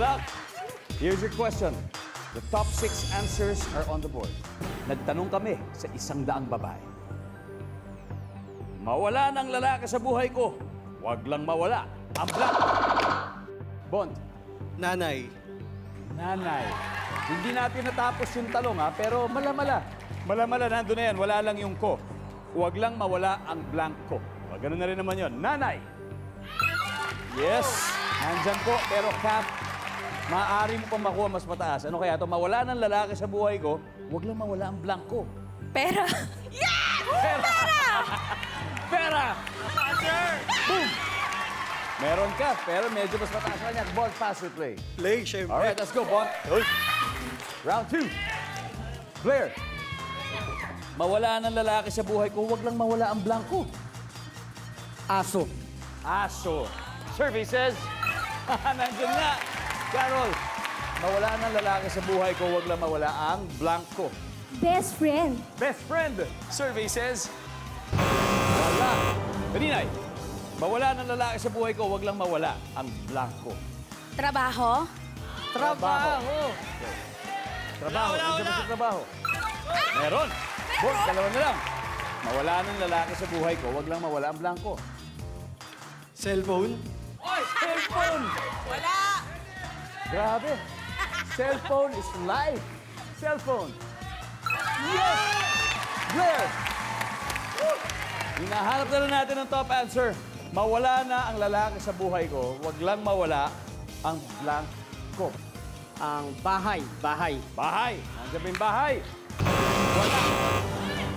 luck. Here's your question. The top 6 answers are on the board. Nagtanong kami sa 100 babae. Mawala ng lalaki sa buhay ko. Huwag lang mawala ang blank. Bond. Nanay. Nanay. Hindi natin natapos yung talong ha, pero mala-mala. Mala-mala, nandun na yan. Wala lang yung ko. Huwag lang mawala ang blanco. Ganun na rin naman yun. Nanay. Yes. Nandyan po, pero Cap, maaari mo pa makuha mas mataas. Ano kaya ito? Mawala ng lalaki sa buhay ko, huwag lang mawala ang blanco. Pera. Pera! Pera! Boom! Meron ka, pero medyo mas mataas na yan. Ball, pass, or play. Play, syempre. Alright, let's go, Bond. Round 2. Blair. Mawala ng lalaki sa buhay ko, huwag lang mawala ang blanco. Aso. Aso. Survey says, nandiyan na. Carol, mawala ng lalaki sa buhay ko, huwag lang mawala ang blanco. Best friend. Best friend. Survey says, wala. Kaninay, mawala ng lalaki sa buhay ko, huwag lang mawala ang blanco. Trabaho. Trabaho. Trabaho. Nandiyan ba sa trabaho? Meron. Boss, dalawa na lang. Mawala ng lalaki sa buhay ko, huwag lang mawala ang blanco. Cellphone. Oy, cellphone! Wala. Grabe. Cellphone is life. Cellphone. Yes! Blair! Hinahanap na lang natin ang top answer. Mawala na ang lalaki sa buhay ko, huwag lang mawala ang blanco. Ang bahay. Bahay. Bahay. Nandiyan ba yung bahay? Wala.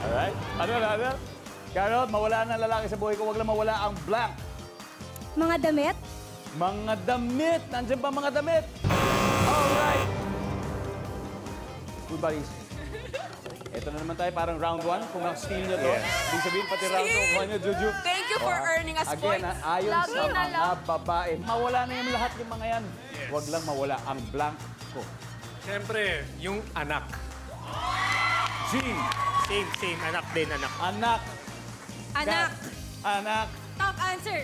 Alright. Ano? Carol, mawala na ang lalaki sa buhay ko, huwag lang mawala ang blank. Mga damit. Mga damit. Nandiyan ba mga damit? Alright. Good buddies. Ito na naman tayo, parang round 1. Kung na-steal nyo to, ibig sabihin pati round 2 kuha nyo, Juju. Thank you for earning us Again, points. ayon Lagi sa na lang. mga babae, mawala na yung lahat yung mga yan. Huwag lang mawala ang blanco. Siyempre, yung anak. Jean, Same. Anak din, anak. anak, Anak. anak. Top answer.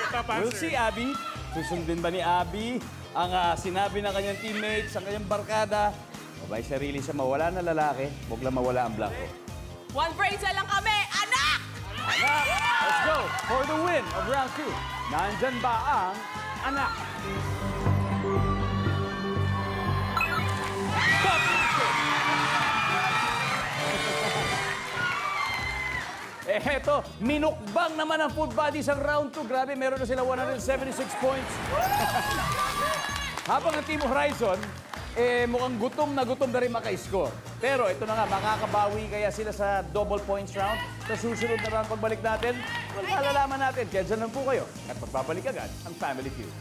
Top We'll answer. see, Abby. Susundin ba ni Abby ang sinabi ng kanyang teammates, ang kanyang barkada? Mabay sarili siya, mawala na lalaki, huwag lang mawala ang blanco. One phrase na lang kami. Anak! Anak! Let's go for the win of round 2. Nandyan ba ang anak? Top answer! Heto, minukbang naman ang Food Buddies ang round 2. Grabe, meron na sila 176 points. Habang ang Team Horizon, mukhang gutom na rin maka-score. Pero ito na nga, makakabawi kaya sila sa double points round. Sa susunod na round pagbalik natin, malalaman natin. Kaya dyan lang po kayo at magbabalik agad ang Family Feud.